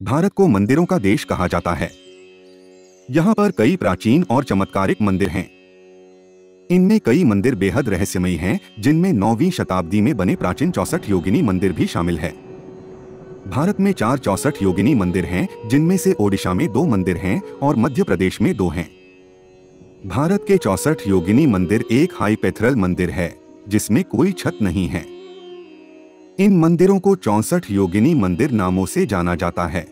भारत को मंदिरों का देश कहा जाता है। यहाँ पर कई प्राचीन और चमत्कारिक मंदिर हैं। इनमें कई मंदिर बेहद रहस्यमयी हैं, जिनमें 9वीं शताब्दी में बने प्राचीन 64 योगिनी मंदिर भी शामिल है। भारत में 4 64 योगिनी मंदिर हैं, जिनमें से ओडिशा में 2 मंदिर हैं और मध्य प्रदेश में 2 हैं। भारत के 64 योगिनी मंदिर एक हाई पैथरल मंदिर है, जिसमें कोई छत नहीं है। इन मंदिरों को 64 योगिनी मंदिर नामों से जाना जाता है।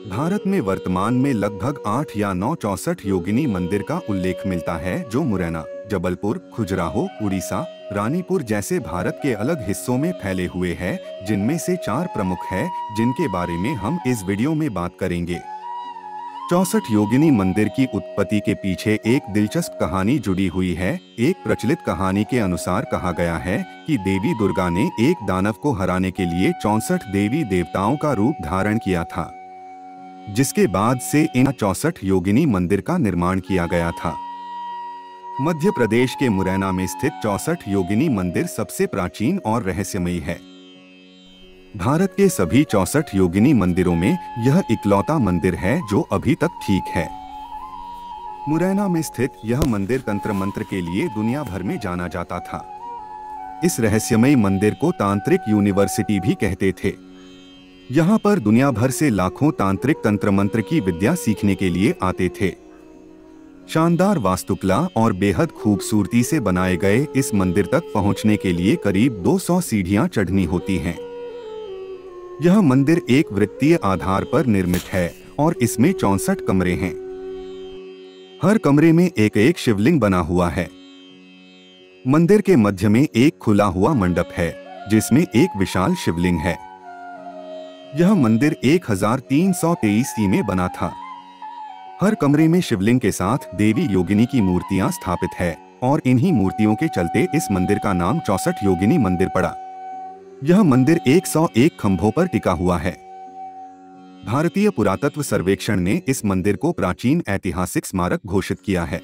भारत में वर्तमान में लगभग 8 या 9 64 योगिनी मंदिर का उल्लेख मिलता है, जो मुरैना, जबलपुर, खजुराहो, उड़ीसा, रानीपुर जैसे भारत के अलग हिस्सों में फैले हुए हैं, जिनमें से 4 प्रमुख हैं, जिनके बारे में हम इस वीडियो में बात करेंगे। 64 योगिनी मंदिर की उत्पत्ति के पीछे एक दिलचस्प कहानी जुड़ी हुई है। एक प्रचलित कहानी के अनुसार कहा गया है कि देवी दुर्गा ने एक दानव को हराने के लिए 64 देवी देवताओं का रूप धारण किया था, जिसके बाद से इन 64 योगिनी मंदिर का निर्माण किया गया था। मध्य प्रदेश के मुरैना में स्थित 64 योगिनी मंदिर सबसे प्राचीन और रहस्यमयी है। भारत के सभी 64 योगिनी मंदिरों में यह इकलौता मंदिर है जो अभी तक ठीक है। मुरैना में स्थित यह मंदिर तंत्र मंत्र के लिए दुनिया भर में जाना जाता था। इस रहस्यमयी मंदिर को तांत्रिक यूनिवर्सिटी भी कहते थे। यहाँ पर दुनिया भर से लाखों तांत्रिक तंत्र मंत्र की विद्या सीखने के लिए आते थे। शानदार वास्तुकला और बेहद खूबसूरती से बनाए गए इस मंदिर तक पहुँचने के लिए करीब 200 सीढ़ियाँ चढ़नी होती हैं। यह मंदिर एक वृत्तीय आधार पर निर्मित है और इसमें 64 कमरे हैं। हर कमरे में एक एक शिवलिंग बना हुआ है। मंदिर के मध्य में एक खुला हुआ मंडप है, जिसमें एक विशाल शिवलिंग है। यह मंदिर 1323 ईस्वी में बना था। हर कमरे में शिवलिंग के साथ देवी योगिनी की मूर्तियां स्थापित है और इन्हीं मूर्तियों के चलते इस मंदिर का नाम 64 योगिनी मंदिर पड़ा। यह मंदिर 101 खंभों पर टिका हुआ है। भारतीय पुरातत्व सर्वेक्षण ने इस मंदिर को प्राचीन ऐतिहासिक स्मारक घोषित किया है।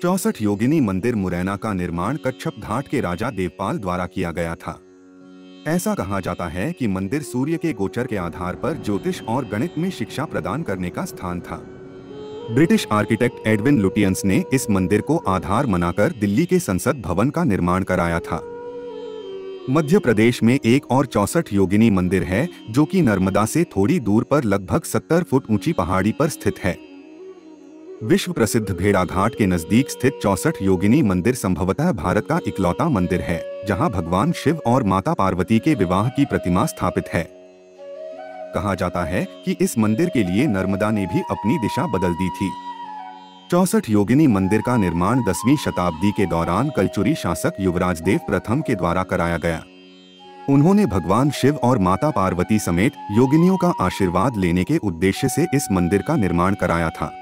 64 योगिनी मंदिर मुरैना का निर्माण कच्छप घाट के राजा देवपाल द्वारा किया गया था। ऐसा कहा जाता है कि मंदिर सूर्य के गोचर के आधार पर ज्योतिष और गणित में शिक्षा प्रदान करने का स्थान था। ब्रिटिश आर्किटेक्ट एडविन लुटियंस ने इस मंदिर को आधार बनाकर दिल्ली के संसद भवन का निर्माण कराया था। मध्य प्रदेश में एक और 64 योगिनी मंदिर है, जो कि नर्मदा से थोड़ी दूर पर लगभग 70 फुट ऊंची पहाड़ी पर स्थित है। विश्व प्रसिद्ध भेड़ाघाट के नजदीक स्थित 64 योगिनी मंदिर संभवतः भारत का इकलौता मंदिर है, जहां भगवान शिव और माता पार्वती के विवाह की प्रतिमा स्थापित है। कहा जाता है कि इस मंदिर के लिए नर्मदा ने भी अपनी दिशा बदल दी थी। 64 योगिनी मंदिर का निर्माण 10वीं शताब्दी के दौरान कलचुरी शासक युवराज देव प्रथम के द्वारा कराया गया। उन्होंने भगवान शिव और माता पार्वती समेत योगिनियों का आशीर्वाद लेने के उद्देश्य से इस मंदिर का निर्माण कराया था।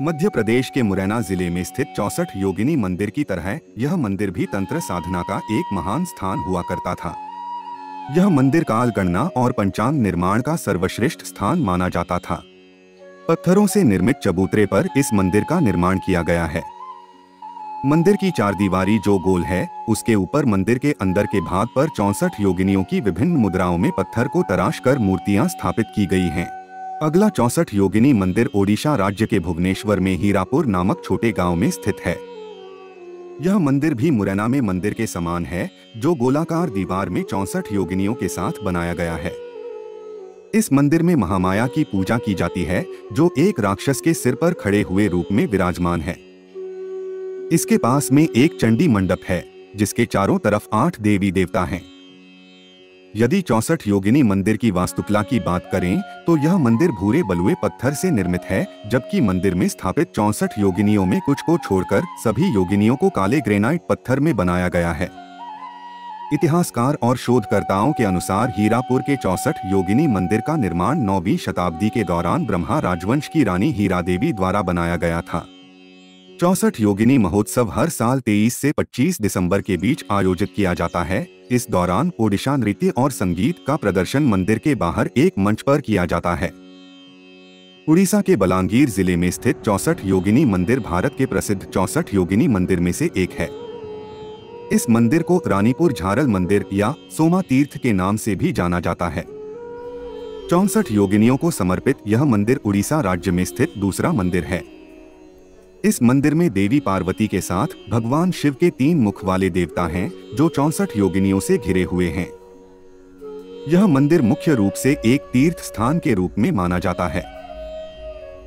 मध्य प्रदेश के मुरैना जिले में स्थित 64 योगिनी मंदिर की तरह यह मंदिर भी तंत्र साधना का एक महान स्थान हुआ करता था। यह मंदिर काल गणना और पंचांग निर्माण का सर्वश्रेष्ठ स्थान माना जाता था। पत्थरों से निर्मित चबूतरे पर इस मंदिर का निर्माण किया गया है। मंदिर की चारदीवारी जो गोल है, उसके ऊपर मंदिर के अंदर के भाग पर 64 योगिनियों की विभिन्न मुद्राओं में पत्थर को तराश कर मूर्तियां स्थापित की गई हैं। अगला 64 योगिनी मंदिर ओडिशा राज्य के भुवनेश्वर में हीरापुर नामक छोटे गांव में स्थित है। यह मंदिर भी मुरैना में मंदिर के समान है, जो गोलाकार दीवार में 64 योगिनियों के साथ बनाया गया है। इस मंदिर में महामाया की पूजा की जाती है, जो एक राक्षस के सिर पर खड़े हुए रूप में विराजमान है। इसके पास में एक चंडी मंडप है, जिसके चारों तरफ 8 देवी देवता हैं। यदि 64 योगिनी मंदिर की वास्तुकला की बात करें तो यह मंदिर भूरे बलुए पत्थर से निर्मित है, जबकि मंदिर में स्थापित 64 योगिनियों में कुछ को छोड़कर सभी योगिनियों को काले ग्रेनाइट पत्थर में बनाया गया है। इतिहासकार और शोधकर्ताओं के अनुसार हीरापुर के 64 योगिनी मंदिर का निर्माण 9वीं शताब्दी के दौरान ब्रह्मा राजवंश की रानी हीरा देवी द्वारा बनाया गया था। 64 योगिनी महोत्सव हर साल 23 से 25 दिसंबर के बीच आयोजित किया जाता है। इस दौरान ओडिशा नृत्य और संगीत का प्रदर्शन मंदिर के बाहर एक मंच पर किया जाता है। उड़ीसा के बलांगीर जिले में स्थित 64 योगिनी मंदिर भारत के प्रसिद्ध 64 योगिनी मंदिर में से एक है। इस मंदिर को रानीपुर झारल मंदिर या सोमा तीर्थ के नाम से भी जाना जाता है। 64 योगिनियों को समर्पित यह मंदिर उड़ीसा राज्य में स्थित दूसरा मंदिर है। इस मंदिर में देवी पार्वती के साथ भगवान शिव के 3 मुख वाले देवता हैं, जो 64 योगिनियों से घिरे हुए हैं। यह मंदिर मुख्य रूप से एक तीर्थ स्थान के रूप में माना जाता है।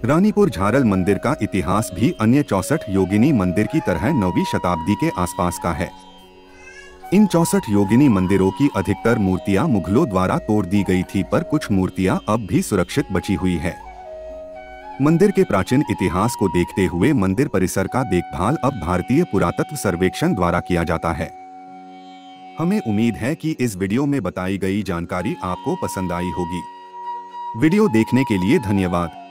रानीपुर झारल मंदिर का इतिहास भी अन्य 64 योगिनी मंदिर की तरह 9वीं शताब्दी के आसपास का है। इन 64 योगिनी मंदिरों की अधिकतर मूर्तियां मुगलों द्वारा तोड़ दी गई थी, पर कुछ मूर्तियां अब भी सुरक्षित बची हुई है। मंदिर के प्राचीन इतिहास को देखते हुए मंदिर परिसर का देखभाल अब भारतीय पुरातत्व सर्वेक्षण द्वारा किया जाता है। हमें उम्मीद है कि इस वीडियो में बताई गई जानकारी आपको पसंद आई होगी। वीडियो देखने के लिए धन्यवाद।